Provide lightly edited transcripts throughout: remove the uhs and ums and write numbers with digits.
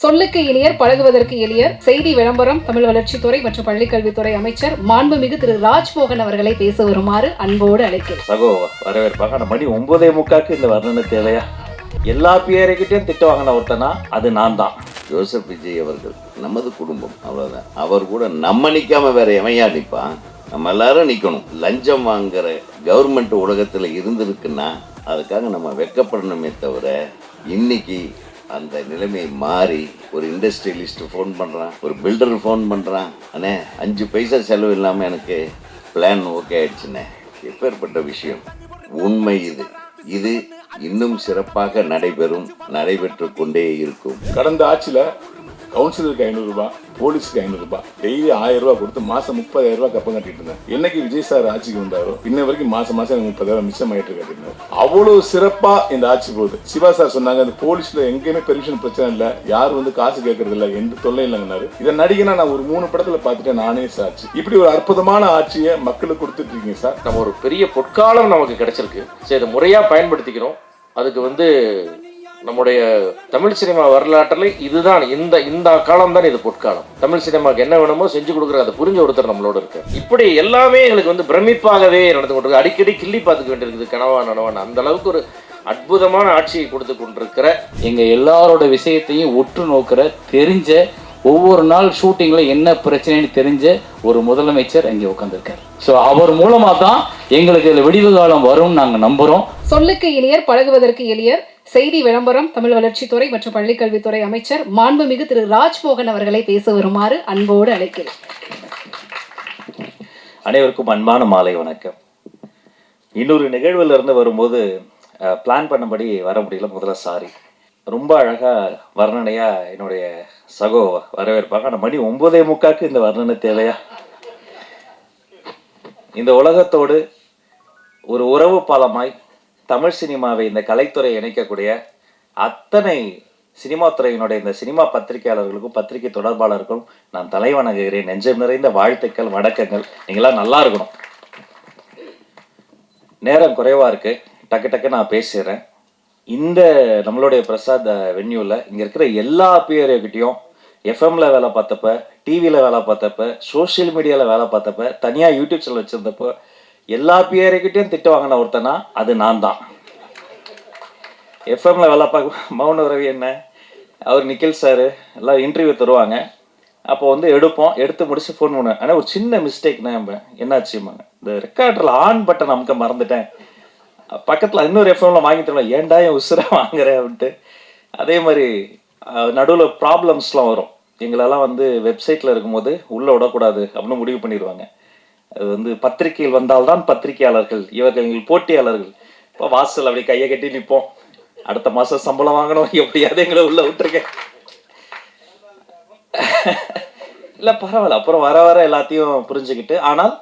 சொல்லுக்கு இனியர் பழகுவதற்கு எளியர் செய்தி விளம்பரம் தமிழ் வளர்ச்சித்துறை மற்றும் பள்ளிக்கல்வித்துறை அமைச்சர் மாண்புமிகு திரு ராஜ்மோகன் அவர்களை பேச வருமாறு அன்போடு அழைக்கிறேன். சகோ வரவேற்பாக மணி 9:45 இந்த வர்ணனை தேவையா? எல்லா பேரைக்கிட்டையும் திட்டு வாங்கின ஒருத்தனா அது நான் தான். ஜோசப் விஜய் அவர்கள் நமது குடும்பம், அவ்வளவுதான். அவர் கூட நம்ம நிக்காம வேற எவையா நிற்பான்? நம்ம எல்லாரும் நிக்கணும். லஞ்சம் வாங்குற கவர்மெண்ட் உலகத்துல இருந்திருக்குன்னா அதுக்காக நம்ம வெட்கப்படணுமே தவிர, இன்னைக்கு அந்த நிலைமை மாறி ஒரு இண்டஸ்ட்ரியலிஸ்ட் ஃபோன் பண்ணுறான், ஒரு பில்டர் ஃபோன் பண்ணுறான், அண்ணே 5 பைசா செலவு இல்லாமல் எனக்கு பிளான் ஓகே ஆயிடுச்சுண்ணே. எப்பேற்பட்ட விஷயம்! உண்மை இது இன்னும் சிறப்பாக நடைபெற்று கொண்டே இருக்கும். கடந்த ஆட்சியில் கவுன்சிலருக்கு 500 ரூபாய், போலீஸுக்கு 500 ரூபாய், டெய்லி 1000 ரூபாய் கொடுத்து மாசம் 30,000 ரூபாய் கப்பம் கட்டிட்டு இருந்தேன். என்னைக்கு விஜய் சார் ஆட்சிக்கு வந்தாரோ இன்ன வரைக்கும் மாசம் எனக்கு 30,000 மிச்சம் ஆயிட்டு இருக்காரு. அவ்வளவு சிறப்பா இந்த ஆட்சி போகுது. சிவா சார் சொன்னாங்க, அந்த போலீஸ்ல எங்கேயுமே பெர்மிஷன் பிரச்சனை இல்லை, யாரும் வந்து காசு கேட்கறது இல்லை, எந்த தொல்லை இல்லைங்கன்னாரு. இதை நடிகனா நான் ஒரு 3 படத்துல பார்த்துட்டேன், நானே சாட்சி. இப்படி ஒரு அற்புதமான ஆட்சியை மக்களுக்கு கொடுத்துட்டு இருக்கீங்க சார். நம்ம ஒரு பெரிய பொற்காலம் நமக்கு கிடைச்சிருக்கு. சரி, இதை முறையா பயன்படுத்திக்கிறோம். அதுக்கு நம்முடைய தமிழ் சினிமா வரலாற்றில் இதுதான் இந்த காலம் தான் இது பொற்காலம். தமிழ் சினிமாவுக்கு என்ன வேணுமோ செஞ்சு கொடுக்குற அதை புரிஞ்ச ஒருத்தர் நம்மளோட இருக்கு. இப்படி எல்லாமே எங்களுக்கு பிரமிப்பாகவே நடந்து கொண்டிருக்கு. அடிக்கடி கிள்ளி பார்த்துக்க வேண்டியிருக்குது, கனவா நனவான. அந்த அளவுக்கு ஒரு அற்புதமான ஆட்சியை கொடுத்து கொண்டிருக்கிற, எங்க எல்லாரோட விஷயத்தையும் உற்று நோக்கிற, தெரிஞ்ச, ஒவ்வொரு நாள் ஷூட்டிங்ல என்ன பிரச்சனைன்னு தெரிஞ்ச ஒரு முதலமைச்சர் இங்கே உட்காந்துருக்காரு. ஸோ அவர் மூலமா தான் எங்களுக்கு இதில் விடிவு காலம் வரும் நாங்கள் நம்புறோம். சொல்லுக்கு இனியர் பழகுவதற்கு எளியர் செய்தி விளம்பரம் தமிழ் வளர்ச்சித்துறை மற்றும் பள்ளிக்கல்வித்துறை அமைச்சர் மாண்புமிகு திரு ராஜ்மோகன் அவர்களை பேச வருமாறு அன்போடு அழைக்கிறேன். அனைவருக்கும் அன்பான மாலை வணக்கம். இன்னொரு நிகழ்வுல இருந்து வரும்போது பிளான் பண்ணபடி வர முடியல. முதல்ல சாரி. ரொம்ப அழகா வர்ணனையா என்னுடைய சகோ வரவேற்பாங்க. ஆனால் மணி 9:45 இந்த வர்ணனை தேவையா? இந்த உலகத்தோடு ஒரு உறவு பாலமாய் தமிழ் சினிமாவை, இந்த கலைத்துறை இணைக்கக்கூடிய அத்தனை சினிமா துறையினுடைய இந்த சினிமா பத்திரிகையாளர்களுக்கும் பத்திரிகை தொடர்பாளர்களுக்கும் நான் தலைவணங்குகிறேன். நெஞ்சம் நிறைந்த வாழ்த்துக்கள், வணக்கங்கள். நீங்களாம் நல்லா இருக்கணும். நேரம் குறைவா இருக்கு, டக்கு நான் பேசிடுறேன். இந்த நம்மளுடைய பிரசாத் வென்யூவில் இங்கே இருக்கிற எல்லா பேர்கிட்டையும் எஃப்எம்ல வேலை பார்த்தப்ப, டிவியில் வேலை பார்த்தப்ப, சோசியல் மீடியாவில் வேலை பார்த்தப்ப, தனியாக யூடியூப் சேனல் வச்சுருந்தப்போ எல்லா பேர்கிட்டையும் திட்டு வாங்கின ஒருத்தனா அது நான் தான். எஃப்எம்ல வேலை பார்க்க மௌன ரவி என்ன, அவர் நிக்கில் சார் எல்லாம் இன்டர்வியூ தருவாங்க. அப்போ எடுத்து முடிச்சு ஃபோன் பண்ணுவேன். ஆனால் ஒரு சின்ன மிஸ்டேக்னா என்னாச்சுமாங்க, இந்த ரெக்கார்டரில் ஆன் பட்டன் அமுக்க மறந்துட்டேன். பக்கத்தில் இன்னொரு எஃப்எம்ல வாங்கி தருவேன், ஏன்டா என் உசுரை வாங்குறேன் அப்படின்ட்டு. அதே மாதிரி நடுவில் ப்ராப்ளம்ஸ்லாம் வரும். எங்களெல்லாம் வெப்சைட்டில் இருக்கும்போது உள்ளே விடக்கூடாது அப்படின்னு முடிவு பண்ணிடுவாங்க. அது பத்திரிகையில் வந்தால்தான் பத்திரிகையாளர்கள், இவர்கள் எங்கள் போட்டியாளர்கள். இப்போ வாசல் அப்படி கையை கட்டி நிற்போம், அடுத்த மாதம் சம்பளம் வாங்கணும், எப்படியாவது எங்களை உள்ள விட்டுருக்கேன். இல்லை பரவாயில்ல, அப்புறம் வர எல்லாத்தையும் புரிஞ்சுக்கிட்டு. ஆனால்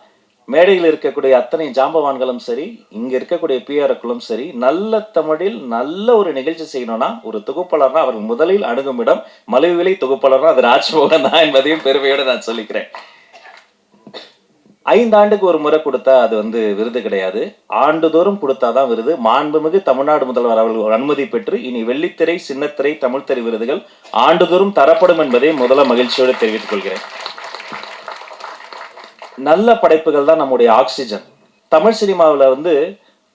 மேடையில் இருக்கக்கூடிய அத்தனை ஜாம்பவான்களும் சரி, இங்கே இருக்கக்கூடிய பிஆர்களும் சரி, நல்ல தமிழில் நல்ல ஒரு நிகழ்ச்சி செய்யணும்னா ஒரு தொகுப்பாளர்னா அவர்கள் முதலில் அணுகும் இடம் மலிவு விலை தொகுப்பாளர்னா அது ராஜ்மோகன் தான் என்பதையும் பெருமையோடு நான் சொல்லிக்கிறேன். 5 ஆண்டுக்கு ஒரு முறை கொடுத்தா அது விருது கிடையாது, ஆண்டுதோறும் கொடுத்தாதான் விருது. மாண்புமிகு தமிழ்நாடு முதல்வர் அவர்கள் அனுமதி பெற்று இனி வெள்ளித்திரை, சின்னத்திரை, தமிழ்த்திரை விருதுகள் ஆண்டுதோறும் தரப்படும் என்பதை முதல்ல மகிழ்ச்சியோடு தெரிவித்துக் கொள்கிறேன். நல்ல படைப்புகள் தான் நம்முடைய ஆக்சிஜன். தமிழ் சினிமாவில்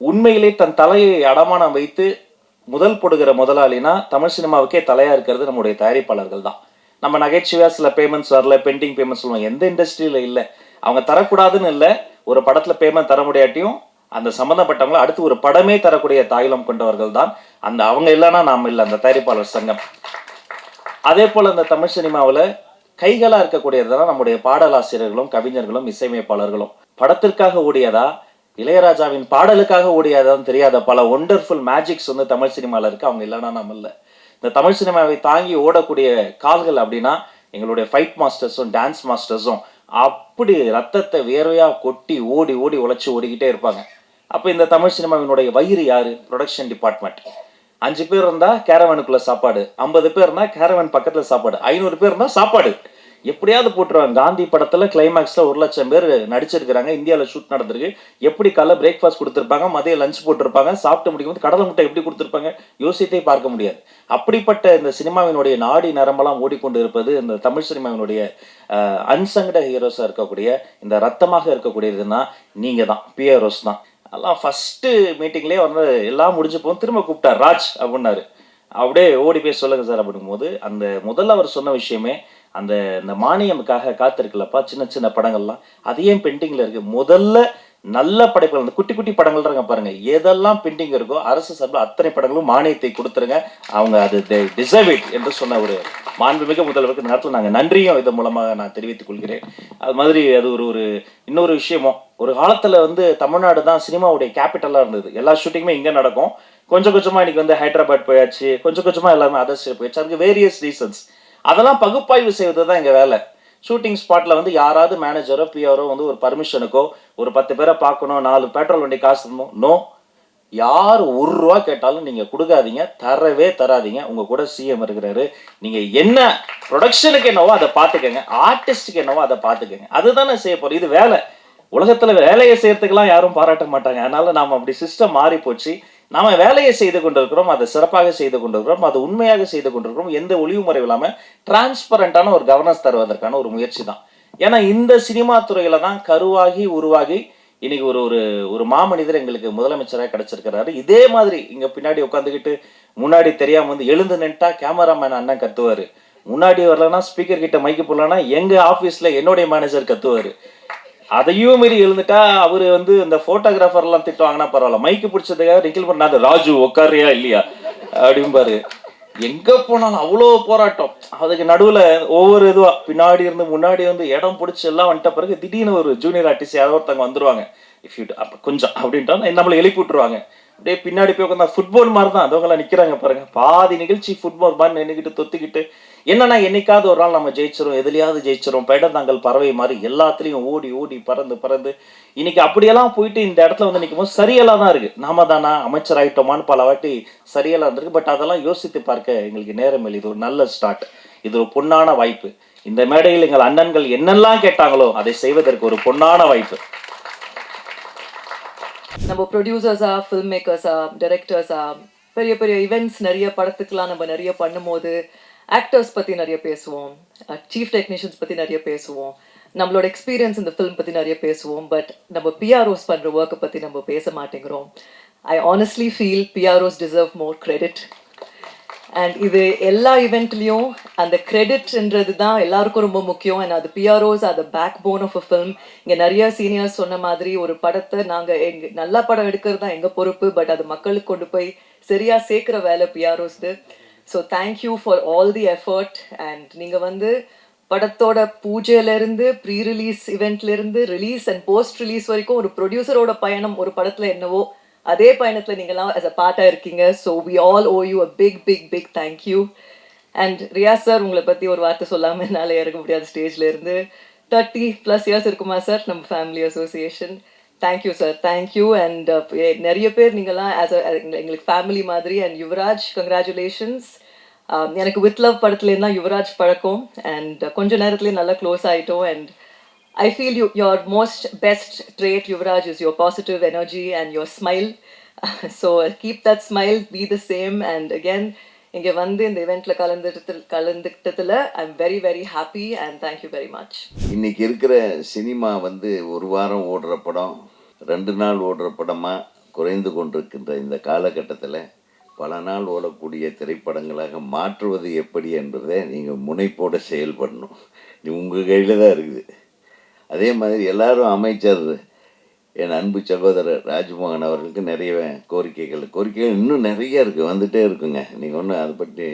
உண்மையிலே தன் தலையை அடமானம் வைத்து முதல் போடுகிற முதலாளினா தமிழ் சினிமாவுக்கே தலையா இருக்கிறது நம்முடைய தயாரிப்பாளர்கள் தான். நம்ம நகைச்சுவையா சில பேமெண்ட்ஸ் வரல, பெண்டிங் பேமெண்ட்ஸ் சொல்லுவாங்க, எந்த இண்டஸ்ட்ரியில இல்லை. அவங்க தரக்கூடாதுன்னு இல்லை, ஒரு படத்துல பேமெண்ட் தர முடியாட்டியும் அந்த சம்பந்தப்பட்டவங்களை அடுத்து ஒரு படமே தரக்கூடிய தாயிலம் கொண்டவர்கள் தான் அவங்க இல்லைன்னா நாம இல்லை, அந்த தயாரிப்பாளர் சங்கம். அதே போல அந்த தமிழ் சினிமாவில் கைகளா இருக்கக்கூடியதுதான் நம்முடைய பாடலாசிரியர்களும் கவிஞர்களும் இசையமைப்பாளர்களும். படத்திற்காக ஓடியதா, இளையராஜாவின் பாடலுக்காக ஓடியதான்னு தெரியாத பல ஒண்டர்ஃபுல் மேஜிக்ஸ் தமிழ் சினிமாவில் இருக்கு. அவங்க இல்லைன்னா நம்ம இல்லை. இந்த தமிழ் சினிமாவை தாங்கி ஓடக்கூடிய கால்கள் அப்படின்னா எங்களுடைய ஃபைட் மாஸ்டர்ஸும் டான்ஸ் மாஸ்டர்ஸும் அப்படி ரத்தத்தை வேர்வையா கொட்டி ஓடி உழைச்சி ஓடிக்கிட்டே இருப்பாங்க. அப்போ இந்த தமிழ் சினிமாவினுடைய வயிறு யாரு? Production department. 5 பேர் இருந்தா கேரவனுக்குள்ள சாப்பாடு, 50 பேர் இருந்தா கேரவன் பக்கத்துல சாப்பாடு, 500 பேர் இருந்தா சாப்பாடு. எப்படியாவது போட்டுருவாங்க. காந்தி படத்துல கிளைமேக்ஸ்ல 1,00,000 பேர் நடிச்சிருக்கிறாங்க, இந்தியாவில் ஷூட் நடந்திருக்கு. எப்படி காலைல பிரேக்ஃபாஸ்ட் கொடுத்துருப்பாங்க, மதியம் லஞ்ச் போட்டிருப்பாங்க, சாப்பிட்டு முடிக்கும்போது கடலை முட்டை எப்படி கொடுத்துருப்பாங்க, யோசித்தே பார்க்க முடியாது. அப்படிப்பட்ட இந்த சினிமாவினுடைய நாடி நரம்பெல்லாம் ஓடிக்கொண்டு இருப்பது இந்த தமிழ் சினிமாவினுடைய அன்சங்கட ஹீரோஸாக இருக்கக்கூடிய இந்த ரத்தமாக இருக்கக்கூடியதுன்னா நீங்கள் தான், பிஆர்ஓஸ் தான். அதெல்லாம் ஃபஸ்ட்டு மீட்டிங்லேயே வந்து எல்லாம் முடிஞ்சு போகும், திரும்ப கூப்பிட்டார் ராஜ் அப்படின்னாரு. அப்படியே ஓடி போய் சொல்லுங்க சார் அப்படிங்கும்போது அந்த முதல்ல அவர் சொன்ன விஷயமே அந்த இந்த மானியமுக்காக காத்திருக்கலப்பா, சின்ன சின்ன படங்கள்லாம் அது ஏன் பெண்டிங்கில் இருக்குது, முதல்ல நல்ல படைப்புகள் அந்த குட்டி குட்டி படங்கள் இருங்க பாருங்க, எதெல்லாம் பெண்டிங் இருக்கோ அரசு சார்பில் அத்தனை படங்களும் மானியத்தை கொடுத்துருங்க, அவங்க அது டிசர்வ் இட் என்று சொன்ன ஒரு மாண்புமிகு முதல்வருக்கு இந்த நேரத்தில் நாங்கள் நன்றியும் இதன் மூலமாக நான் தெரிவித்துக் கொள்கிறேன். அது மாதிரி அது ஒரு இன்னொரு விஷயமும், ஒரு காலத்தில் வந்து தமிழ்நாடு தான் சினிமாவுடைய கேபிட்டலாக இருந்தது. எல்லா ஷூட்டிங்குமே இங்கே நடக்கும். கொஞ்சம் கொஞ்சமாக இன்னைக்கு வந்து ஹைதராபாத் போயாச்சு, கொஞ்சம் கொஞ்சமாக எல்லாமே அதர் ஸ்டேட் போயாச்சு. அதுக்கு வேரியஸ் ரீசன்ஸ். அதெல்லாம் பகுப்பாய்வு செய்வது தான் எங்கள் வேலை. ஷூட்டிங் ஸ்பாட்டில் வந்து யாராவது மேனேஜரோ பிஆரோ வந்து ஒரு பர்மிஷனுக்கோ ஒரு 10 பேரை பார்க்கணும், 4 பெட்ரோல் வண்டி காசு தரணும், நோ. யார் ₹1 கேட்டாலும் நீங்கள் கொடுக்காதீங்க, தரவே தராதீங்க. உங்கள் கூட சிஎம் இருக்கிறாரு, நீங்கள் என்ன ப்ரொடக்ஷனுக்கு என்னவோ அதை பார்த்துக்கங்க, ஆர்டிஸ்ட்டுக்கு என்னவோ அதை பார்த்துக்கங்க. அதுதானே செய்ய போகிறோம், இது வேலை. உலகத்தில் வேலையை செய்யறதுக்கெல்லாம் யாரும் பாராட்ட மாட்டாங்க. அதனால நாம் அப்படி சிஸ்டம் மாறி போச்சு. நாம் வேலையை செய்து கொண்டிருக்கிறோம், அதை சிறப்பாக செய்து கொண்டிருக்கிறோம், அது உண்மையாக செய்து கொண்டிருக்கிறோம். எந்த ஒளிவு முறை இல்லாமல் டிரான்ஸ்பரண்டான ஒரு கவர்னன்ஸ் தருவதற்கான ஒரு முயற்சி தான். ஏன்னா இந்த சினிமா துறையில தான் கருவாகி உருவாகி இன்னைக்கு ஒரு மாமனிதர் எங்களுக்கு முதலமைச்சராக கிடைச்சிருக்கிறாரு. இதே மாதிரி இங்க பின்னாடி உட்காந்துக்கிட்டு முன்னாடி தெரியாம வந்து எழுந்து நின்ட்டா கேமராமேன் அண்ணன் கத்துவாரு, முன்னாடி வரலன்னா ஸ்பீக்கர் கிட்ட மைக்கு போடலன்னா எங்க ஆபீஸ்ல என்னுடைய மேனேஜர் கத்துவாரு. அதையும் மீறி எழுந்துட்டா அவரு வந்து இந்த போட்டோகிராஃபர் எல்லாம் திட்டுவாங்கன்னா பரவாயில்ல, மைக்கு பிடிச்சதுக்காக நிக்கில் பண்ண ராஜு உட்காரியா இல்லையா அப்படிம்பாரு. எங்க போனாலும் அவ்வளோ போராட்டம். அதுக்கு நடுவுல ஒவ்வொரு இதுவா பின்னாடி இருந்து முன்னாடி வந்து இடம் பிடிச்சி எல்லாம் வந்துட்ட பிறகு திடீர்னு ஒரு ஜூனியர் ஆர்டிஸ்ட் யாரோ ஒருத்தவங்க வந்துருவாங்க, இஃப் யூ கொஞ்சம் அப்படின்ட்டா நம்மளை எழுப்பி விட்டுருவாங்க. அப்படியே பின்னாடி போய் உட்காந்தா ஃபுட்பால் மாதிரி தான் அதவங்களாம் நிற்கிறாங்க பாருங்க. பாதி நிகழ்ச்சி ஃபுட்பால் மாதிரி நின்றுக்கிட்டு தொத்திக்கிட்டு என்னன்னா என்னைக்காவது ஒரு நாள் நம்ம ஜெயிச்சிரும், எதுலையாவது ஜெயிச்சிரும், பெடந்தாங்கள் பறவை மாதிரி எல்லாத்துலேயும் ஓடி ஓடி பறந்து பறந்து இன்னைக்கு அப்படியெல்லாம் போயிட்டு இந்த இடத்துல வந்து நிற்கும் போது சரியெல்லாம் தான் இருக்கு. நாம தானா அமைச்சர் ஆயிட்டோமான்னு பல வாட்டி சரியெல்லாம் இருந்திருக்கு. பட் அதெல்லாம் யோசித்து பார்க்க எங்களுக்கு நேரம் இல்லை. இது ஒரு நல்ல ஸ்டார்ட், இது ஒரு பொன்னான வாய்ப்பு. இந்த மேடையில் எங்கள் அண்ணன்கள் என்னெல்லாம் கேட்டாங்களோ அதை செய்வதற்கு ஒரு பொன்னான வாய்ப்பு. நம்ம ப்ரொடியூசர்ஸா, ஃபில்ம் மேக்கர்ஸா, டைரக்டர்ஸா, பெரிய பெரிய ஈவெண்ட்ஸ் நிறைய படத்துக்கெலாம் நம்ம நிறைய பண்ணும்போது ஆக்டர்ஸ் பற்றி நிறைய பேசுவோம், சீஃப் டெக்னீஷியன்ஸ் பற்றி நிறைய பேசுவோம், நம்மளோட எக்ஸ்பீரியன்ஸ் இந்த ஃபில்ம் பற்றி நிறைய பேசுவோம். பட் நம்ம பிஆர்ஓஸ் பண்ணுற ஒர்க்கை பற்றி நம்ம பேச மாட்டேங்கிறோம். I honestly feel PROs deserve more credit. And இது எல்லா ஈவெண்ட்லேயும் அந்த கிரெடிட்ன்றது தான் எல்லாருக்கும் ரொம்ப முக்கியம். அண்ட் அது பிஆர்ஓஸ் அது backbone of a film. இங்கே நிறைய சீனியர்ஸ் சொன்ன மாதிரி ஒரு படத்தை நாங்கள் நல்ல படம் எடுக்கிறது தான் எங்கள் பொறுப்பு, பட் அது மக்களுக்கு கொண்டு போய் சரியாக சேர்க்குற வேலை பிஆர்ஓஸ்து. So thank you for all the effort. And நீங்கள் வந்து படத்தோட பூஜையிலேருந்து ப்ரீ ரிலீஸ் இவெண்ட்லேருந்து ரிலீஸ் அண்ட் போஸ்ட் ரிலீஸ் வரைக்கும் ஒரு ப்ரொடியூசரோட பயணம் ஒரு படத்தில் என்னவோ அதே பயணத்தில் நீங்கள்லாம் as a பார்ட்டாக இருக்கீங்க. So we all owe you a big big big thank you. And Riyaz sir, உங்களை பற்றி ஒரு வார்த்தை சொல்லாமல் என்னால் இறங்க முடியாது ஸ்டேஜில் இருந்து. 30+ இயர்ஸ் இருக்குமா சார் நம்ம family association. Thank you sir, thank you. And நிறைய பேர் நீங்கள்லாம் எங்களுக்கு ஃபேமிலி மாதிரி. And Yuvaraj, congratulations. எனக்கு வித் லவ் படத்துலேருந்து தான் யுவராஜ் பழக்கம். அண்ட் கொஞ்ச நேரத்துலேயே நல்லா க்ளோஸ் ஆகிட்டோம். And I feel your most best trait, Yuvraj, is your positive energy and your smile. So keep that smile, be the same. And again, இங்கே வந்து இந்த இவெண்ட்ல கலந்துக்கிட்டதில் I'm very very happy and thank you very much. இன்னைக்கு இருக்கிற cinema வந்து ஒரு வாரம் ஓடுற படம், 2 நாள் ஓடுற படமாக குறைந்து கொண்டிருக்கின்ற இந்த காலகட்டத்தில் பல நாள் ஓடக்கூடிய திரைப்படங்களாக மாற்றுவது எப்படி என்பதை நீங்கள் முனைப்போடு செயல்படணும். உங்கள் கையில் தான் இருக்குது. அதே மாதிரி எல்லாரும் அமைச்சர் என் அன்பு சகோதரர் ராஜ்மோகன் அவர்களுக்கு நிறைய கோரிக்கைகள் இன்னும் நிறைய இருக்குது, வந்துகிட்டே இருக்குங்க. நீங்கள் ஒன்றும் அதை பற்றி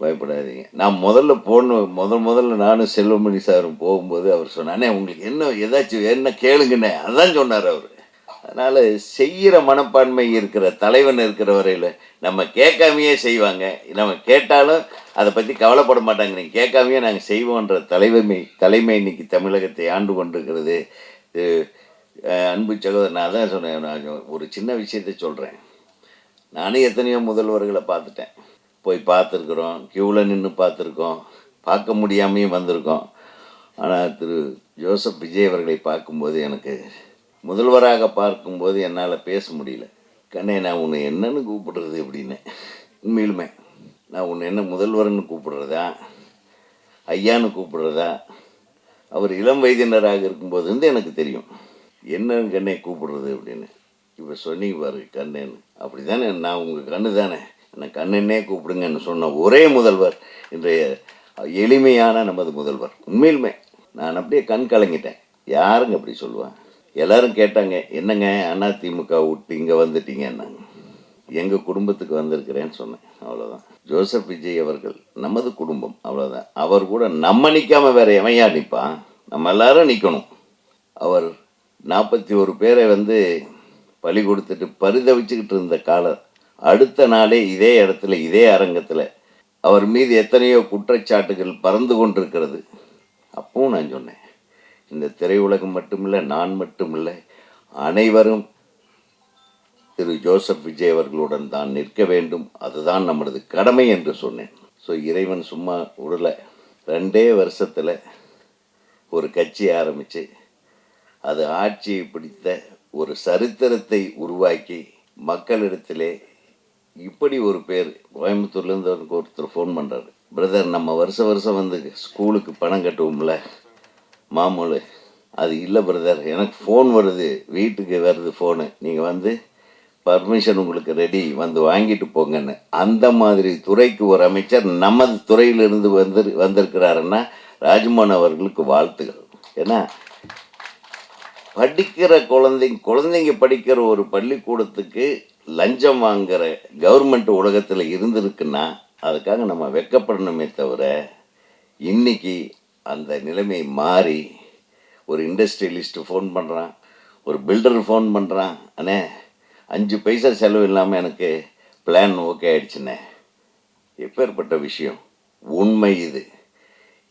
பயப்படாதீங்க. நான் முதல்ல நானும் செல்வமணி சாரும் போகும்போது அவர் சொன்னானே, உங்களுக்கு என்ன ஏதாச்சும் என்ன கேளுங்கண்ணே, அதான் சொன்னார் அவர். அதனால் செய்கிற மனப்பான்மை இருக்கிற தலைவன் இருக்கிற வரையில் நம்ம கேட்காமையே செய்வாங்க. நம்ம கேட்டாலும் அதை பற்றி கவலைப்பட மாட்டாங்க. நீங்கள் கேட்காமையே நாங்கள் செய்வோன்ற தலைமை இன்னைக்கு தமிழகத்தை ஆண்டு கொண்டிருக்கிறது. அன்பு சகோதரர், நான் தான் சொன்னேன். நான் ஒரு சின்ன விஷயத்தை சொல்கிறேன். நானும் எத்தனையோ முதல்வர்களை பார்த்துட்டேன், போய் பார்த்துருக்குறோம், க்யூவில் நின்று பார்த்துருக்கோம், பார்க்க முடியாமையும் வந்திருக்கோம். ஆனால் திரு ஜோசப் விஜய் அவர்களை பார்க்கும்போது எனக்கு முதல்வராக பார்க்கும்போது என்னால் பேச முடியல. கண்ணே, நான் உன்னை என்னன்னு கூப்பிடுறது அப்படின்னு. உண்மையிலுமே நான் உன்னை என்ன முதல்வர்னு கூப்பிடுறதா, ஐயான்னு கூப்பிடுறதா? அவர் இளம் வயதினராக இருக்கும்போது வந்து எனக்கு தெரியும் என்னன்னு கண்ணே கூப்பிடுறது அப்படின்னு. இப்போ சொன்னீங்க பாரு கண்ணேன்னு, அப்படி தானே நான் உங்கள் கண்ணு தானே, என்னை கண்ணனே கூப்பிடுங்கன்னு சொன்ன ஒரே முதல்வர் இன்றைய எளிமையான நமது முதல்வர். உண்மையிலுமே நான் அப்படியே கண் கலங்கிட்டேன். யாருங்க அப்படி சொல்லுவான்? எல்லாரும் கேட்டாங்க, என்னங்க அதிமுக விட்டு இங்கே வந்துட்டீங்கன்னாங்க. எங்கள் குடும்பத்துக்கு வந்திருக்கிறேன்னு சொன்னேன், அவ்வளோதான். ஜோசப் விஜய் அவர்கள் நமது குடும்பம், அவ்வளோதான். அவர் கூட நம்ம நிற்காம வேற எவையா நிற்பான்? நம்ம எல்லாரும் நிற்கணும். அவர் 41 பேரை வந்து பலி கொடுத்துட்டு பரிதவிச்சுக்கிட்டு இருந்த காலம், அடுத்த நாளே இதே இடத்துல இதே அரங்கத்தில் அவர் மீது எத்தனையோ குற்றச்சாட்டுகள் பறந்து கொண்டிருக்கிறது. அப்பவும் நான் சொன்னேன், இந்த திரையுலகம் மட்டுமில்லை, நான் மட்டுமில்லை, அனைவரும் திரு ஜோசப் விஜய் அவர்களுடன் தான் நிற்க வேண்டும், அதுதான் நமது கடமை என்று சொன்னேன். ஸோ இறைவன் சும்மா விடலை. 2 வருஷத்தில் ஒரு கட்சி ஆரம்பித்து அது ஆட்சியை பிடித்த ஒரு சரித்திரத்தை உருவாக்கி மக்களிடத்திலே இப்படி ஒரு பேர். கோயம்புத்தூர்லேருந்து ஒருத்தர் ஃபோன் பண்ணுறாரு, பிரதர் நம்ம வருஷம் வந்து ஸ்கூலுக்கு பணம் கட்டுவோம்ல மாமூல், அது இல்லை பிரதர், எனக்கு ஃபோன் வருது, வீட்டுக்கு வருது ஃபோனு, நீங்கள் வந்து பர்மிஷன் உங்களுக்கு ரெடி, வந்து வாங்கிட்டு போங்கன்னு. அந்த மாதிரி துறைக்கு ஒரு அமைச்சர் நமது துறையிலிருந்து வந்திருக்கிறாருன்னா ராஜ்மோகன் அவர்களுக்கு வாழ்த்துகள். ஏன்னா படிக்கிற குழந்தைங்க படிக்கிற ஒரு பள்ளிக்கூடத்துக்கு லஞ்சம் வாங்குற கவர்மெண்ட் உலகத்தில் இருந்திருக்குன்னா அதுக்காக நம்ம வெட்கப்படணுமே தவிர, இன்னைக்கு அந்த நிலைமை மாறி ஒரு இண்டஸ்ட்ரியலிஸ்ட்டு ஃபோன் பண்ணுறான், ஒரு பில்டர் ஃபோன் பண்ணுறான், அண்ணே 5 பைசா செலவு இல்லாமல் எனக்கு பிளான் ஓகே ஆயிடுச்சுண்ணே. எப்பேற்பட்ட விஷயம்! உண்மை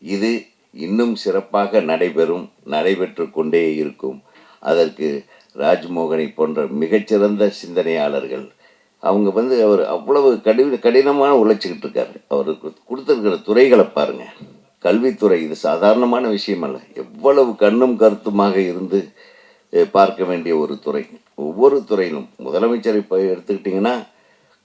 இது இன்னும் சிறப்பாக நடைபெற்று கொண்டே இருக்கும். அதற்கு ராஜ்மோகனை போன்ற மிகச்சிறந்த சிந்தனையாளர்கள், அவங்க வந்து அவர் அவ்வளவு கடினமான உழைச்சிக்கிட்டு இருக்காரு. அவருக்கு கொடுத்துருக்கிற துறைகளை பாருங்கள். கல்வித்துறை இது சாதாரணமான விஷயம் அல்ல. எவ்வளவு கண்ணும் கருத்துமாக இருந்து பார்க்க வேண்டிய ஒரு துறை. ஒவ்வொரு துறையிலும் முதலமைச்சர் இப்போ எடுத்துக்கிட்டிங்கன்னா,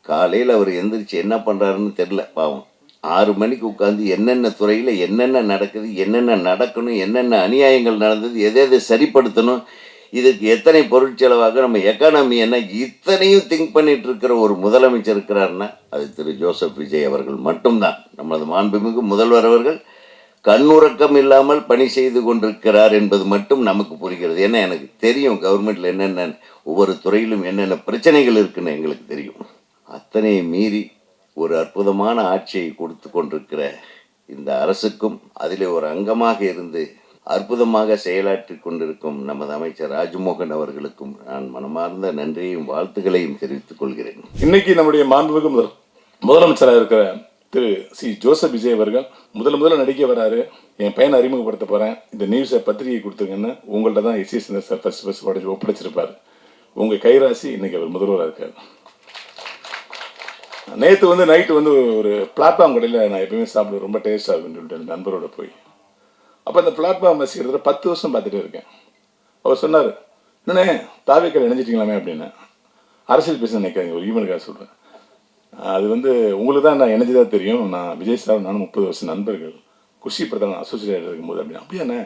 காலையில் அவர் எந்திரிச்சு என்ன பண்ணுறாருன்னு தெரில பாவம். 6 மணிக்கு உட்காந்து என்னென்ன துறையில் என்னென்ன நடக்குது, என்னென்ன நடக்கணும், என்னென்ன அநியாயங்கள் நடந்தது, எதை சரிப்படுத்தணும், இதுக்கு எத்தனை பொருட்செலவாக நம்ம எக்கானமி என்ன, இத்தனையும் திங்க் பண்ணிட்டு இருக்கிற ஒரு முதலமைச்சர் இருக்கிறாருன்னா அது திரு ஜோசப் விஜய் அவர்கள் மட்டும்தான். நமது மாண்புமிகு முதல்வர் அவர்கள் கண்ணுறக்கம் இல்லாமல் பணி செய்து கொண்டிருக்கிறார் என்பது மட்டும் நமக்கு புரிகிறது. ஏன்னா எனக்கு தெரியும் கவர்மெண்ட்டில் என்னென்ன ஒவ்வொரு துறையிலும் என்னென்ன பிரச்சனைகள் இருக்குன்னு எங்களுக்கு தெரியும். அத்தனை மீறி ஒரு அற்புதமான ஆட்சியை கொடுத்து கொண்டிருக்கிற இந்த அரசுக்கும் அதில் ஒரு அங்கமாக இருந்து அற்புதமாக செயலாற்றி கொண்டிருக்கும் நமது அமைச்சர் ராஜ்மோகன் அவர்களுக்கும் நான் மனமார்ந்த நன்றியையும் வாழ்த்துக்களையும் தெரிவித்துக் கொள்கிறேன். இன்னைக்கு நம்முடைய மாண்புமிகு முதலமைச்சராக இருக்கிற திரு சி ஜோசப் விஜய் அவர்கள் முதல்ல நடிக்க வராரு. என் பையனை அறிமுகப்படுத்த போகிறேன், இந்த நியூஸை பத்திரிகை கொடுத்துருங்கன்னு உங்கள்கிட்ட தான் எஸ்சி சார் ஃபர்ஸ்ட் ஒப்படைச்சிருப்பார். உங்கள் கைராசி இன்னைக்கு அவர் முதல்வராக இருக்கார். நேற்று வந்து நைட்டு வந்து ஒரு பிளாட்ஃபார்ம் கடையில் நான் எப்பயுமே சாப்பிடுவேன், ரொம்ப டேஸ்ட்டாக இருக்குன்னு சொல்லிட்டு நண்பரோட போய், அப்போ அந்த பிளாட்ஃபார்ம் பஸ் கிட்டத்தட்ட 10 வருஷம் பார்த்துட்டே இருக்கேன். அவர் சொன்னார், என்னண்ணே தாவேக்கரை இணைஞ்சிட்டிங்களாமே அப்படின்னு. அரசியல் பேச நினைக்காதீங்க, ஒரு ஈமெயிலுக்காக சொல்கிறேன். அது வந்து உங்களுக்கு தான் நான் இணைஞ்சதாக தெரியும். நான் விஜய் சார் நானும் 30 வருஷம் நண்பர்கள், குஷி பிரதான் அசோசியேட் இருக்கும்போது அப்படின்னு. அப்படியாண்ணே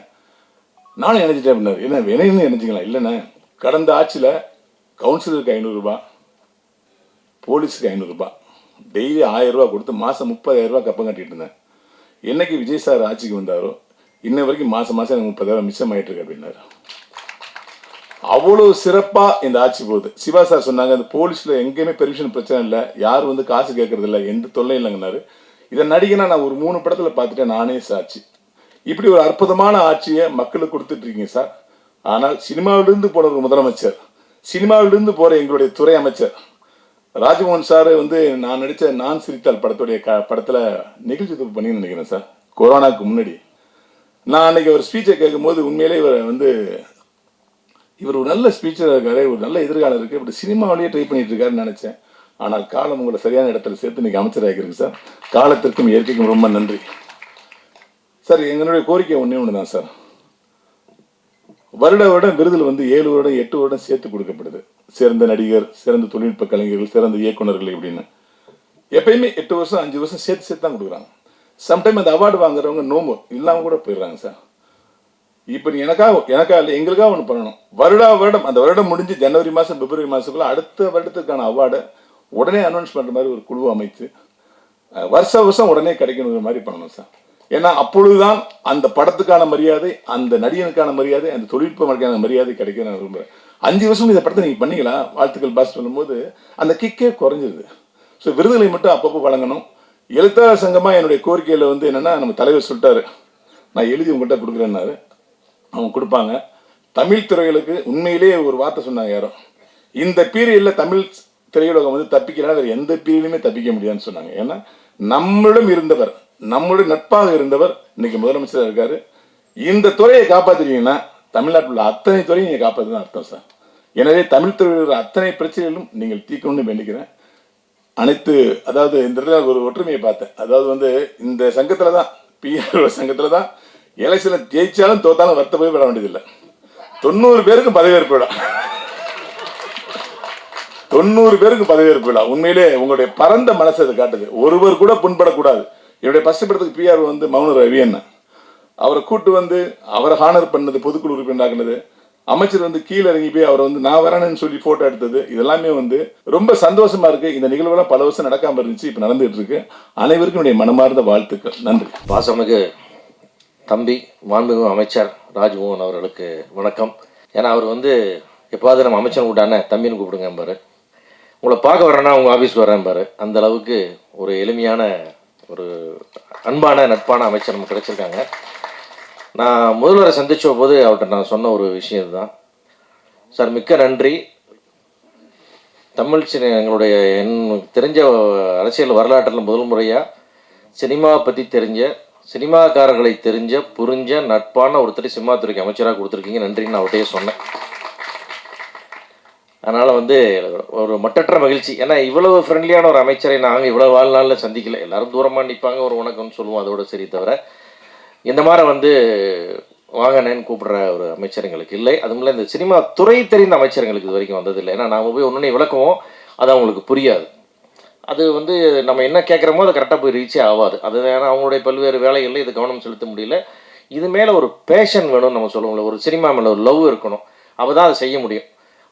நானும் இணைஞ்சிட்டேன் அப்படின்னாரு. என்ன இணைன்னு இணைஞ்சிங்களா? இல்லைண்ணே, கடந்த ஆட்சியில் கவுன்சிலருக்கு 500 ரூபா, போலீஸுக்கு 500 ரூபா, டெய்லி 1000 ரூபா கொடுத்து மாதம் 30,000 ரூபா கப்பம் கட்டிட்டு இருந்தேன். என்னைக்கு விஜய் சார் ஆட்சிக்கு வந்தாரோ இன்ன வரைக்கும் மாதம் எனக்கு 30,000 மிச்சம் ஆகிட்டு இருக்கு அப்படின்னாரு. அவ்வளோ சிறப்பாக இந்த ஆட்சி போகுது. சிவா சார் சொன்னாங்க, அந்த போலீஸில் எங்கேயுமே பெர்மிஷன் பிரச்சனை இல்லை, யாரும் வந்து காசு கேட்கறது இல்லை, எந்த தொல்லை இல்லைங்கன்னாரு. இதை நடிகனா நான் ஒரு 3 படத்தில் பார்த்துட்டேன், நானே சாட்சி. இப்படி ஒரு அற்புதமான ஆட்சியை மக்களுக்கு கொடுத்துட்டு இருக்கீங்க சார். ஆனால் சினிமாவிலிருந்து போன ஒரு முதலமைச்சர், சினிமாவிலிருந்து போகிற எங்களுடைய துறை அமைச்சர் ராஜ்மோகன் சார் வந்து நான் நடித்த நான் சிரித்தால் படத்துடைய படத்தில் நிகழ்ச்சி தொகுப்பு பண்ணி நினைக்கிறேன் சார். கொரோனாவுக்கு முன்னாடி நான் அன்றைக்கி ஒரு ஸ்பீச்சை கேட்கும்போது உண்மையிலே இவர் ஒரு நல்ல ஸ்பீச்சராக இருக்காரு, ஒரு நல்ல எதிர்காலம் இருக்குது, இப்படி சினிமாவிலேயே ட்ரை பண்ணிட்டு இருக்காருன்னு நினச்சேன். ஆனால் காலம் உங்களை சரியான இடத்துல சேர்த்து இன்றைக்கி அமைச்சராக இருக்கு சார். காலத்திற்கும் இயற்கைக்கும் ரொம்ப நன்றி. சார் எங்களுடைய கோரிக்கை ஒன்று தான் சார். வருடம் விருதுல வந்து 7 வருடம் 8 வருடம் சேர்த்து கொடுக்கப்படுது. சிறந்த நடிகர், சிறந்த தொழில்நுட்ப கலைஞர்கள், சிறந்த இயக்குநர்கள் இப்படின்னு எப்பயுமே 8 வருஷம் 5 வருஷம் சேர்த்து தான் கொடுக்குறாங்க. சம்டைம் அந்த அவார்டு வாங்குறவங்க நோம்பு இல்லாமல் கூட போயிடுறாங்க சார். இப்போ நீ எனக்கா இல்லை எங்களுக்காக ஒன்று பண்ணணும். வருடம் அந்த வருடம் முடிஞ்சு ஜனவரி மாதம் பிப்ரவரி மாதத்துக்குள்ள அடுத்த வருடத்துக்கான அவார்டை உடனே அனௌன்ஸ் பண்ணுற மாதிரி ஒரு குழு அமைத்து வருஷம் உடனே கிடைக்கணுங்கிற மாதிரி பண்ணணும் சார். ஏன்னா அப்பொழுதுதான் அந்த படத்துக்கான மரியாதை, அந்த நடிகனுக்கான மரியாதை, அந்த தொழில்நுட்ப மரியாதை கிடைக்க நான் விரும்புகிறேன். 5 வருஷம் இந்த படத்தை நீங்கள் பண்ணீங்களா, வாழ்த்துக்கள் பாஸ் பண்ணும்போது அந்த கிக்கே குறைஞ்சிருது. ஸோ விருதுகளை மட்டும் அப்பப்போ வழங்கணும். எழுத்தாளர் சங்கமாக என்னுடைய கோரிக்கையில் வந்து என்னென்னா, நம்ம தலைவர் சொல்லிட்டாரு, நான் எழுதி உங்கள்கிட்ட கொடுக்குறேன்னாரு. அவங்க கொடுப்பாங்க. தமிழ் துறைகளுக்கு உண்மையிலேயே ஒரு வார்த்தை சொன்னாங்க யாரோ, இந்த பீரியடில் தமிழ் திரையுலகம் வந்து தப்பிக்கிறனா வேறு எந்த பீரியட்லையுமே தப்பிக்க முடியாதுன்னு சொன்னாங்க. ஏன்னா நம்மளிடம் இருந்தவர், நம்மளுடைய நட்பாக இருந்தவர் இன்னைக்கு முதலமைச்சராக இருக்காரு. இந்த துறையை காப்பாற்றுவீங்கன்னா தமிழ்நாட்டில் உள்ள அத்தனை துறையும் நீங்கள் காப்பாற்றுன்னு அர்த்தம் சார். எனவே தமிழ் துறையில் அத்தனை பிரச்சனைகளும் நீங்கள் தீர்க்கணும்னு வேண்டிக்கிறேன். அனைத்து அதாவது இந்த இடத்துல ஒரு ஒற்றுமையை பார்த்தேன். அதாவது வந்து இந்த சங்கத்தில் தான், பிஆர்ஓ சங்கத்தில் தான் எலெக்ஷனில் ஜெயிச்சாலும் தோத்தாலும் வருத்த போய் விட வேண்டியதில்லை. 90 பேருக்கு பதவியேற்பு விழா, 90 பேருக்கு பதவியேற்பு விழா. உண்மையிலே உங்களுடைய பரந்த மனசு அதை காட்டுது. ஒருவர் கூட புண்படக்கூடாது. என்னுடைய ஃபர்ஸ்ட் படத்துக்கு பிஆர் வந்து மௌன ரவி என்ன, அவரை கூட்டு வந்து அவரை ஹானர் பண்ணது, பொதுக்குழு உறுப்பினராக்குனது, அமைச்சர் வந்து கீழே இறங்கி போய் அவரை வந்து நான் வரேன்னு சொல்லி போட்டோ எடுத்தது, இதெல்லாமே வந்து ரொம்ப சந்தோஷமா இருக்கு. இந்த நிகழ்வுலாம் பல வருஷம் நடக்காம இருந்துச்சு, இப்போ நடந்துட்டு இருக்கு. அனைவருக்கும் என்னுடைய மனமார்ந்த வாழ்த்துக்கள். நன்றி. பாசமிகு தம்பி மாண்புமிகு அமைச்சர் ராஜ்மோகன் அவர்களுக்கு வணக்கம். ஏன்னா அவர் வந்து எப்பாவது நம்ம அமைச்சர் கூட்டானே தம்பின்னு கூப்பிடுங்கம்பாரு, உங்களை பார்க்க வரேன்னா உங்கள் ஆஃபீஸ் வரேன்பாரு. அந்த அளவுக்கு ஒரு எளிமையான ஒரு அன்பான நட்பான அமைச்சர் நமக்கு கிடைச்சிருக்காங்க. நான் முதல்வரை சந்திச்ச போது அவர்கிட்ட நான் சொன்ன ஒரு விஷயம் தான், சார் மிக்க நன்றி, தமிழ் எங்களுடைய தெரிஞ்ச அரசியல் வரலாற்றில் முதல் முறையாக சினிமா பற்றி தெரிஞ்ச, சினிமாக்காரர்களை தெரிஞ்ச புரிஞ்ச நட்பான ஒருத்தர் சினிமாத்துறைக்கு அமைச்சராக கொடுத்துருக்கீங்க, நன்றின்னு நான் அவர்கிட்டயே சொன்னேன். அதனால் வந்து ஒரு மட்டற்ற மகிழ்ச்சி. ஏன்னா இவ்வளவு ஃப்ரெண்ட்லியான ஒரு அமைச்சரை நாங்கள் இவ்வளோ வாழ்நாளில் சந்திக்கல. எல்லாரும் தூரமாக நிற்பாங்க, ஒரு வணக்கம்னு சொல்லுவோம், அதோட சரி. தவிர இந்த மாதிரி வந்து வாங்கண்ணேன்னு கூப்பிடுற ஒரு அமைச்சர் எங்களுக்கு இல்லை. அதுமில்ல இந்த சினிமா துறை தெரிந்த அமைச்சர்களுக்கு இது வரைக்கும் வந்ததில்லை. ஏன்னா நாம் போய் ஒன்று விளக்குவோம், அது அவங்களுக்கு புரியாது. அது வந்து நம்ம என்ன கேட்குறோமோ அது கரெக்டாக போய் ரீச்சே ஆகாது. அது ஏன்னா அவங்களுடைய பல்வேறு வேலைகளில் இது கவனம் செலுத்த முடியல. இது மேலே ஒரு பேஷன் வேணும்னு நம்ம சொல்லுவோம்ல, ஒரு சினிமா மேலே ஒரு லவ் இருக்கணும், அப்போ தான் அதை செய்ய முடியும்.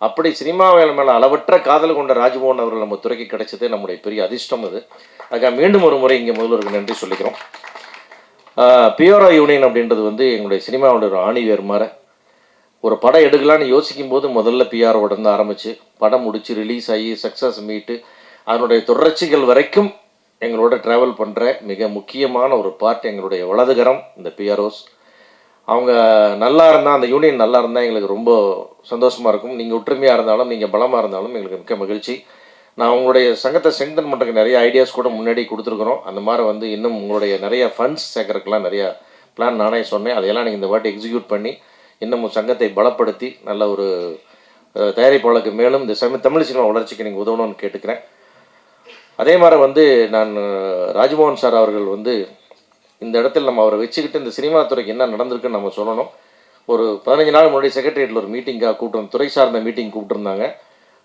அப்படி சினிமா வேலை மேலே அளவற்ற காதல் கொண்ட ராஜ்மோகன் அவர்கள் நம்ம துறைக்கு கிடைச்சது நம்முடைய பெரிய அதிர்ஷ்டம். அது அதுக்காக மீண்டும் ஒரு முறை இங்கே முதல்வருக்கு நன்றி சொல்லிக்கிறோம். பிஆர்ஓ யூனியன் அப்படின்றது வந்து எங்களுடைய சினிமாவோட ஒரு ஆணிவேர் மாதிரி. ஒரு படம் எடுக்கலான்னு யோசிக்கும் போது முதல்ல பிஆர்ஓட இருந்து ஆரம்பித்து படம் முடித்து ரிலீஸ் ஆகி சக்ஸஸ் மீட்டு அதனுடைய தொடர்ச்சிகள் வரைக்கும் எங்களோட ட்ராவல் பண்ணுற மிக முக்கியமான ஒரு பார்ட் எங்களுடைய வலதுகரம் இந்த பிஆர்ஓஸ். அவங்க நல்லா இருந்தால், அந்த யூனியன் நல்லா இருந்தால் எங்களுக்கு ரொம்ப சந்தோஷமாக இருக்கும். நீங்கள் ஒற்றுமையாக இருந்தாலும், நீங்கள் பலமாக இருந்தாலும் எங்களுக்கு மிக்க மகிழ்ச்சி. நான் உங்களுடைய சங்கத்தை ஸ்ட்ரெங்தன் பண்ணுறதுக்கு நிறைய ஐடியாஸ் கூட முன்னாடி கொடுத்துருக்குறோம். அந்த மாதிரி வந்து இன்னும் உங்களுடைய நிறைய ஃபண்ட்ஸ் சேர்க்கறதுக்கெலாம் நிறையா பிளான் நானே சொன்னேன். அதையெல்லாம் நீங்கள் இந்த வாட்டி எக்ஸிக்யூட் பண்ணி இன்னும் சங்கத்தை பலப்படுத்தி நல்ல ஒரு தயாரிப்பாளருக்கு மேலும் இந்த தமிழ் சினிமா வளர்ச்சிக்கு நீங்கள் உதவணும்னு கேட்டுக்கிறேன். அதே மாதிரி வந்து நான் ராஜ்மோகன் சார் அவர்கள் வந்து இந்த இடத்துல நம்ம அவரை வச்சுக்கிட்டு இந்த சினிமா துறைக்கு என்ன நடந்திருக்குன்னு நம்ம சொல்லணும். ஒரு 15 நாள் முன்னாடி செக்ரட்டரியேட்டில் ஒரு மீட்டிங்காக கூப்பிட்டு, துறை சார்ந்த மீட்டிங் கூப்பிட்டுருந்தாங்க.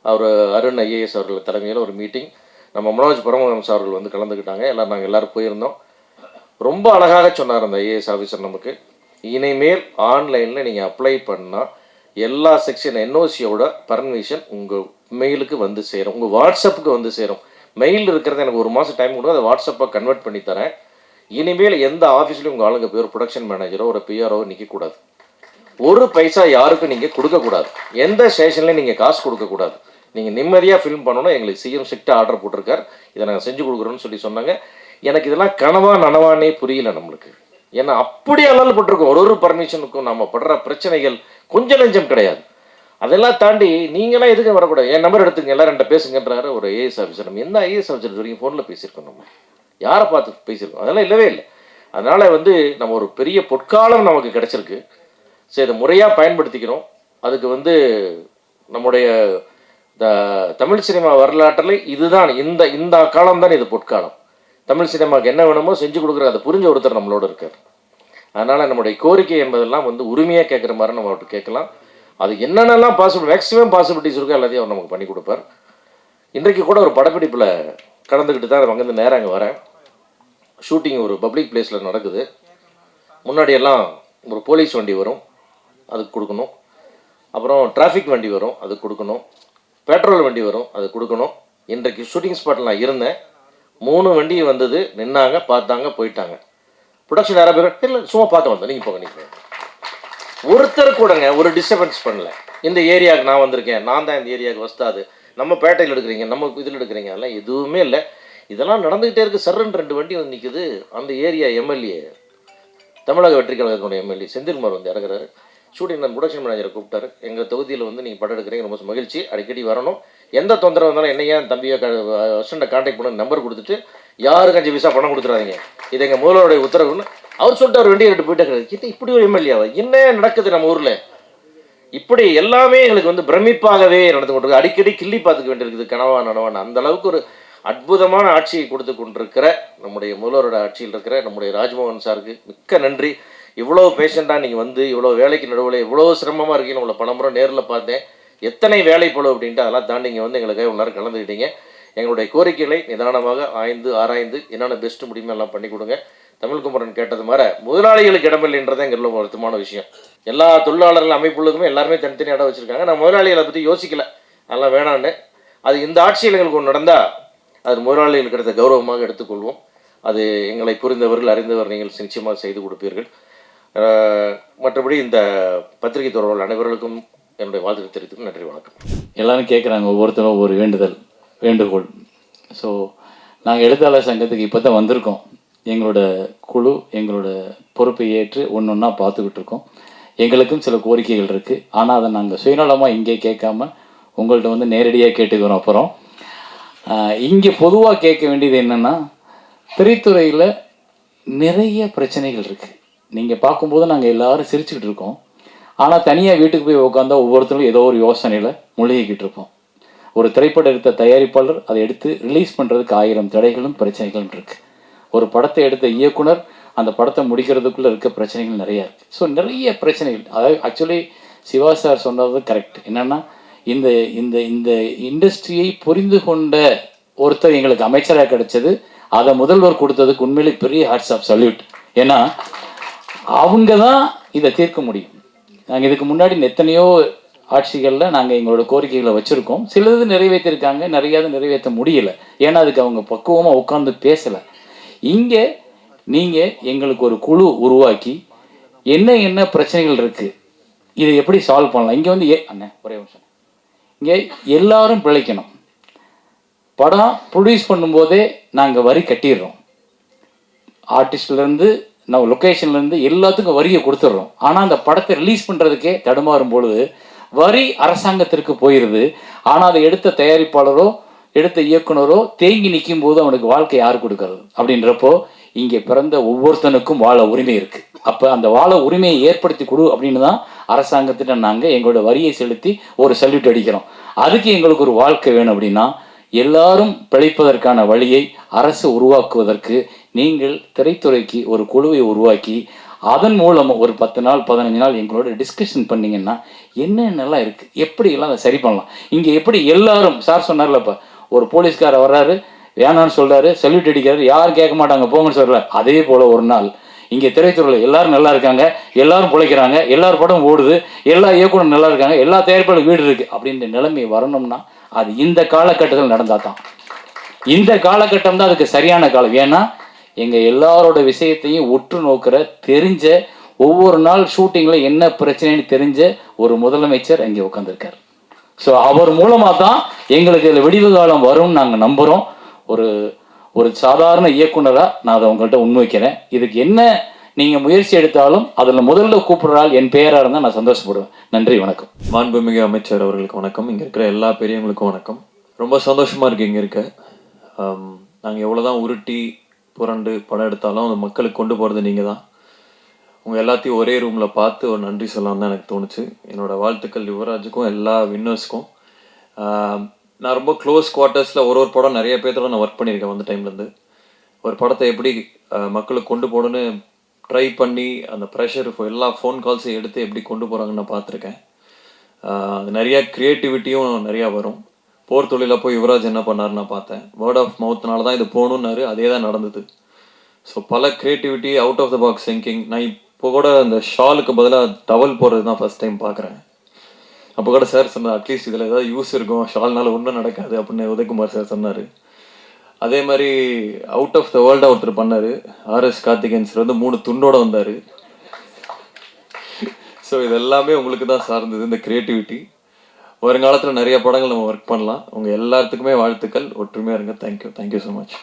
அவர் அருண் ஐஏஎஸ் அவர்கள் தலைமையில் ஒரு மீட்டிங், நம்ம மனோஜ் பரமஹம்ச அவர்கள் வந்து கலந்துக்கிட்டாங்க. நாங்கள் எல்லோரும் போயிருந்தோம். ரொம்ப அழகாக சொன்னார் அந்த ஐஏஎஸ் ஆஃபீஸர் நமக்கு, இனிமேல் ஆன்லைனில் நீங்கள் அப்ளை பண்ணால் எல்லா செக்ஷன் என்ஓசியோட பர்மிஷன் உங்கள் மெயிலுக்கு வந்து சேரும், உங்கள் வாட்ஸ்அப்புக்கு வந்து சேரும். மெயில் இருக்கிறத எனக்கு 1 மாதம் டைம் கொடுங்க, அதை வாட்ஸ்அப்பாக கன்வெர்ட் பண்ணி தரேன். இனிமேல் எந்த ஆஃபீஸ்லையும் உங்கள் ஆளுங்க போய் ஒரு ப்ரொடக்ஷன் மேனேஜரோ ஒரு பிஆர்ஓ நிற்கக்கூடாது, ஒரு பைசா யாருக்கும் நீங்கள் கொடுக்கக்கூடாது, எந்த ஸ்டேஷன்லையும் நீங்கள் காசு கொடுக்கக்கூடாது, நீங்கள் நிம்மதியாக ஃபில்ம் பண்ணணும். எங்களுக்கு சிஎம் ஸ்ட்ரிக்டாக ஆர்டர் போட்டிருக்கார், இதை நாங்கள் செஞ்சு கொடுக்குறோன்னு சொல்லி சொன்னாங்க. எனக்கு இதெல்லாம் கனவா நனவானே புரியல நம்மளுக்கு. ஏன்னா அப்படி அலல்பட்டிருக்கோம். ஒரு பர்மிஷனுக்கும் நம்ம படுற பிரச்சனைகள் கொஞ்சம் நெஞ்சம் கிடையாது. அதெல்லாம் தாண்டி நீங்களாம் எதுக்கு வரக்கூடாது, என் நம்பர் எடுத்துங்க, எல்லாம் 2 பேசுங்கன்றாரு ஒரு ஐஏஎஸ் ஆஃபீஸர். நம்ம எந்த ஐஏஎஸ் ஆஃபீஸர் வரைக்கும் ஃபோனில் பேசியிருக்கோம், நம்ம யாரை பார்த்து பேசியிருக்கோம், அதெல்லாம் இல்லவே இல்லை. அதனால் வந்து நம்ம ஒரு பெரிய பொற்காலம் நமக்கு கிடச்சிருக்கு. சரி, இதை முறையாக பயன்படுத்திக்கிறோம். அதுக்கு வந்து நம்முடைய தமிழ் சினிமா வரலாற்றில் இதுதான், இந்த காலம் தான் இது பொற்காலம். தமிழ் சினிமாவுக்கு என்ன வேணுமோ செஞ்சு கொடுக்குற அதை புரிஞ்ச ஒருத்தர் நம்மளோட இருக்கார். அதனால் நம்முடைய கோரிக்கை என்பதெல்லாம் வந்து உரிமையாக கேட்குற மாதிரி நம்ம அவர்கிட்ட கேட்கலாம். அது என்னென்னலாம் மேக்ஸிமம் பாசிபிலிட்டிஸ் இருக்கோ எல்லாத்தையும் அவர் நமக்கு பண்ணி கொடுப்பார். இன்றைக்கு கூட ஒரு படப்பிடிப்பில் கலந்துக்கிட்டு தான் அங்கேருந்து நேரம் அங்கே வரேன். ஷூட்டிங் ஒரு பப்ளிக் பிளேஸில் நடக்குது. முன்னாடியெல்லாம் ஒரு போலீஸ் வண்டி வரும், அதுக்கு கொடுக்கணும். அப்புறம் டிராஃபிக் வண்டி வரும், அதுக்கு கொடுக்கணும். பெட்ரோல் வண்டி வரும், அது கொடுக்கணும். இன்றைக்கு ஷூட்டிங் ஸ்பாட்டில் நான் இருந்தேன். 3 வண்டி வந்தது, நின்னாங்க, பார்த்தாங்க, போயிட்டாங்க. ப்ரொடக்ஷன் நிறைய பேர் இல்லை சும்மா பார்த்து வந்தேன், நீங்கள் போங்க, நீங்கள் ஒருத்தர் கூடங்க ஒரு டிஸ்டர்பன்ஸ் பண்ணல. இந்த ஏரியாவுக்கு நான் வந்திருக்கேன், நான் தான் இந்த ஏரியாவுக்கு வஸ்தாது, நம்ம பேட்டையில் எடுக்கிறீங்க, நம்ம இதில் எடுக்கிறீங்க, அதெல்லாம் எதுவுமே இல்லை. இதெல்லாம் நடந்துக்கிட்டே இருக்குது. சர்ன்னு 2 வண்டி வந்து நிற்குது. அந்த ஏரியா எம்எல்ஏ, தமிழக வெற்றி கழகத்தினுடைய எம்எல்ஏ செந்தில்குமார் வந்து இறங்குறாரு. ஷூட்டிங் நான் ப்ரொடக்ஷன் மேனேஜரை கூப்பிட்டாரு. எங்கள் தொகுதியில் வந்து நீங்கள் படம் எடுக்கிறீங்க, ரொம்ப மகிழ்ச்சி, அடிக்கடி வரணும், எந்த தொந்தரவு இருந்தாலும் என்னையா தம்பியை அசிஸ்டண்ட்டை கான்டாக்ட் பண்ண நம்பர் கொடுத்துட்டு யாருக்கு 5 பைசா பணம் கொடுத்துறாதீங்க, இது எங்கள் முதல்வருடைய உத்தரவுன்னு அவர் சொல்லிட்டு அவர் வண்டியை எடுத்து போயிட்டாரு. இது இப்படி ஒரு எம்எல்ஏவா? என்ன நடக்குது நம்ம ஊரில்? இப்படி எல்லாமே எங்களுக்கு வந்து பிரமிப்பாகவே நடந்து கொண்டிருக்கு. அடிக்கடி கிள்ளி பார்த்துக்க வேண்டியிருக்குது, கனவா நனவான. அந்த அளவுக்கு ஒரு அற்புதமான ஆட்சியை கொடுத்து கொண்டிருக்கிற நம்முடைய முதல்வரோட ஆட்சியில் இருக்கிற நம்முடைய ராஜ்மோகன் சாருக்கு மிக்க நன்றி. இவ்வளோ பேஷண்ட்டாக நீங்கள் வந்து இவ்வளோ வேலைக்கு நடுவில் இவ்வளோ சிரமமாக இருக்கீங்கன்னு உங்களை பணமுறை நேரில் பார்த்தேன். எத்தனை வேலை போல அப்படின்ட்டு அதெல்லாம் தாண்டி இங்கே வந்து எங்களுக்காக இவ்வளோ நேரம் கலந்துக்கிட்டீங்க. எங்களுடைய கோரிக்கைகளை நிதானமாக ஆராய்ந்து என்னென்ன பெஸ்ட்டு முடியுமோ எல்லாம் பண்ணி கொடுங்க. தமிழ்குமரன் கேட்டது மாதிரி முதலாளிகளுக்கு இடமில்லைன்றதை எங்களுக்கு ஒரு வருத்தமான விஷயம். எல்லா தொழிலாளர்கள் அமைப்புகளுக்குமே எல்லாருமே தனித்தனி இடம் வச்சுருக்காங்க. நான் முதலாளிகளை பற்றி யோசிக்கல, அதெல்லாம் வேணான்னு. அது இந்த ஆட்சியில் எங்களுக்கு ஒன்று நடந்தால் அது முதலாளிகளுக்கு கிடைத்த கௌரவமாக எடுத்துக்கொள்வோம். அது எங்களை புரிந்தவர்கள் அறிந்தவர் நீங்கள் நிச்சயமாக செய்து கொடுப்பீர்கள். மற்றபடி இந்த பத்திரிகை தொடர்பாளர் அனைவர்களுக்கும் என்னுடைய வாழ்த்து தெரிவித்துக்கு நன்றி, வணக்கம். எல்லாரும் கேட்குறாங்க, ஒவ்வொருத்தரும் ஒவ்வொரு வேண்டுகோள். ஸோ நாங்கள் எழுத்தாளர் சங்கத்துக்கு இப்போ தான் வந்திருக்கோம். எங்களோட குழு எங்களோட பொறுப்பை ஏற்று ஒன்று ஒன்றா பார்த்துக்கிட்டு இருக்கோம். எங்களுக்கும் சில கோரிக்கைகள் இருக்குது. ஆனால் அதை நாங்கள் சுயநலமாக இங்கே கேட்காம உங்கள்கிட்ட வந்து நேரடியாக கேட்டுக்கிறோம். அப்புறம் இங்கே பொதுவாக கேட்க வேண்டியது என்னென்னா, திரைத்துறையில் நிறைய பிரச்சனைகள் இருக்குது. நீங்கள் பார்க்கும்போது நாங்கள் எல்லோரும் சிரிச்சுக்கிட்டு இருக்கோம். ஆனால் தனியாக வீட்டுக்கு போய் உட்காந்தா ஒவ்வொருத்தரும் ஏதோ ஒரு யோசனையில் மூழ்கிக்கிட்டு இருப்போம். ஒரு திரைப்படம் எடுத்த தயாரிப்பாளர் அதை எடுத்து ரிலீஸ் பண்ணுறதுக்கு 1000 தடைகளும் பிரச்சனைகளும் இருக்குது. ஒரு படத்தை எடுத்த இயக்குனர் அந்த படத்தை முடிக்கிறதுக்குள்ளே இருக்க பிரச்சனைகள் நிறையா இருக்குது. ஸோ நிறைய பிரச்சனைகள். அதாவது ஆக்சுவலி சிவா சார் சொன்னது கரெக்ட். என்னென்னா, இந்த இந்த இந்த இண்டஸ்ட்ரியை புரிந்து கொண்ட ஒருத்தர் எங்களுக்கு அமைச்சராக கிடைச்சது, அதை முதல்வர் கொடுத்ததுக்கு உண்மையிலே பெரிய ஹாட்ஸ் ஆஃப் சல்யூட். ஏன்னா அவங்க தான் இதை தீர்க்க முடியும். நாங்கள் இதுக்கு முன்னாடி எத்தனையோ ஆட்சிகளில் நாங்கள் எங்களோட கோரிக்கைகளை வச்சுருக்கோம். சிலது நிறைவேற்றிருக்காங்க, நிறையாவது நிறைவேற்ற முடியலை. ஏன்னா அதுக்கு அவங்க பக்குவமாக உட்காந்து பேசலை. இங்கே நீங்கள் எங்களுக்கு ஒரு குழு உருவாக்கி என்ன பிரச்சனைகள் இருக்குது, இதை எப்படி சால்வ் பண்ணலாம். இங்கே வந்து அண்ணே ஒரே நிமிஷம், இங்கே எல்லாரும் பிழைக்கணும். படம் ப்ரொடியூஸ் பண்ணும்போதே நாங்கள் வரி கட்டிடுறோம். ஆர்டிஸ்ட்லேருந்து நம்ம லொக்கேஷன்லேருந்து எல்லாத்துக்கும் வரியை கொடுத்துட்றோம். ஆனால் அந்த படத்தை ரிலீஸ் பண்ணுறதுக்கே தடுமாறும் பொழுது வரி அரசாங்கத்திற்கு போயிடுது. ஆனால் அதை எடுத்த தயாரிப்பாளரோ எடுத்த இயக்குனரோ தேங்கி நிற்கும் போது அவனுக்கு வாழ்க்கை யார் கொடுக்கறது? அப்படின்றப்போ இங்கே பிறந்த ஒவ்வொருத்தனுக்கும் வாழ உரிமை இருக்குது. அப்போ அந்த வாழ உரிமையை ஏற்படுத்தி கொடு அப்படின்னு தான் அரசாங்கத்திட்ட நாங்கள் எங்களோட வரியை செலுத்தி ஒரு சல்யூட் அடிக்கிறோம். அதுக்கு எங்களுக்கு ஒரு வாழ்க்கை வேணும். அப்படின்னா எல்லாரும் பிழைப்பதற்கான வழியை அரசு உருவாக்குவதற்கு நீங்கள் திரைத்துறைக்கு ஒரு குழுவை உருவாக்கி அதன் மூலம் ஒரு 10 நாள் 15 நாள் எங்களோட டிஸ்கஷன் பண்ணிங்கன்னா என்னென்னலாம் இருக்குது, எப்படியெல்லாம் அதை சரி பண்ணலாம். இங்கே எப்படி எல்லாரும் சார் சொன்னார்ல, இப்போ ஒரு போலீஸ்காரர் வர்றாரு, வேணான்னு சொல்கிறாரு, சல்யூட் அடிக்கிறாரு, யாரும் கேட்க மாட்டாங்க போங்கன்னு சொல்கிறார். அதே போல் ஒரு நாள் இங்கே திரைத்துறையில் எல்லாரும் நல்லா இருக்காங்க, எல்லாரும் பிழைக்கிறாங்க, எல்லார் படம் ஓடுது, எல்லா இயக்குனரும் நல்லா இருக்காங்க, எல்லா தயாரிப்பாளரும் வீடு இருக்குது அப்படின்ற நிலைமை வரணும்னா அது இந்த காலகட்டத்தில் நடந்தால் தான். இந்த காலகட்டம் தான் அதுக்கு சரியான காலம். ஏன்னா எங்கள் எல்லாரோட விஷயத்தையும் உற்று நோக்கிற தெரிஞ்ச ஒவ்வொரு நாள் ஷூட்டிங்கில் என்ன பிரச்சனைன்னு தெரிஞ்ச ஒரு முதலமைச்சர் அங்கே உட்காந்துருக்கார். ஸோ அவர் மூலமாக தான் எங்களுக்கு இதில் விடிவு காலம் வரும்னு நாங்கள் நம்புகிறோம். ஒரு சாதாரண இயக்குனராக நான் அதை உங்கள்கிட்ட முன்வைக்கிறேன். இதுக்கு என்ன நீங்கள் முயற்சி எடுத்தாலும் அதில் முதல்ல கூப்பிடுறாள் என் பெயராக இருந்தால் நான் சந்தோஷப்படுவேன். நன்றி, வணக்கம். மாண்புமிகு அமைச்சர் அவர்களுக்கு வணக்கம். இங்கே இருக்கிற எல்லா பெரியவங்களுக்கும் வணக்கம். ரொம்ப சந்தோஷமாக இருக்குது இங்கே இருக்க. நாங்கள் எவ்வளோதான் உருட்டி புரண்டு படம் எடுத்தாலும் அந்த மக்களுக்கு கொண்டு போகிறது நீங்கள் தான். உங்கள் எல்லாத்தையும் ஒரே ரூமில் பார்த்து ஒரு நன்றி சொல்லலாம் தான் எனக்கு தோணுச்சு. என்னோடய வாழ்த்துக்கள் யுவராஜுக்கும் எல்லா வின்னர்ஸ்க்கும். நான் ரொம்ப க்ளோஸ் குவார்ட்டர்ஸில் ஒரு படம் நிறைய பேர்த்தோட நான் ஒர்க் பண்ணியிருக்கேன். வந்த டைம்லேருந்து ஒரு படத்தை எப்படி மக்களுக்கு கொண்டு போகணுன்னு ட்ரை பண்ணி அந்த ப்ரெஷர் எல்லா ஃபோன் கால்ஸையும் எடுத்து எப்படி கொண்டு போகிறாங்கன்னு நான் பார்த்துருக்கேன். அது நிறையா க்ரியேட்டிவிட்டியும் நிறையா வரும். போர் தொழிலில் போய் யுவராஜ் என்ன பண்ணாருன்னு நான் பார்த்தேன். வேர்ட் ஆஃப் மவுத்னால தான் இது போகணுன்னாரு, அதே தான் நடந்தது. ஸோ பல creativity, out of the box thinking. நான் இப்போ கூட இந்த ஷாலுக்கு பதிலாக டவல் போடுறது தான் ஃபஸ்ட் டைம் பார்க்குறேன். அப்போ கூட சார் சொன்னார், அட்லீஸ்ட் இதில் ஏதாவது யூஸ் இருக்கும், ஷால்னால ஒன்றும் நடக்காது அப்படின்னு உதயகுமார் சார் சொன்னார். அதே மாதிரி அவுட் ஆஃப் த வேர்ல்டாக ஒருத்தர் பண்ணார், ஆர்எஸ் கார்த்திகேயன் சார் வந்து 3 துண்டோடு வந்தார். ஸோ இது எல்லாமே உங்களுக்கு தான் சார்ந்தது, இந்த க்ரியேட்டிவிட்டி. வருங்காலத்தில் நிறைய படங்கள் நம்ம ஒர்க் பண்ணலாம். உங்கள் எல்லாத்துக்குமே வாழ்த்துக்கள். ஒற்றுமையாக இருங்க. Thank you so much.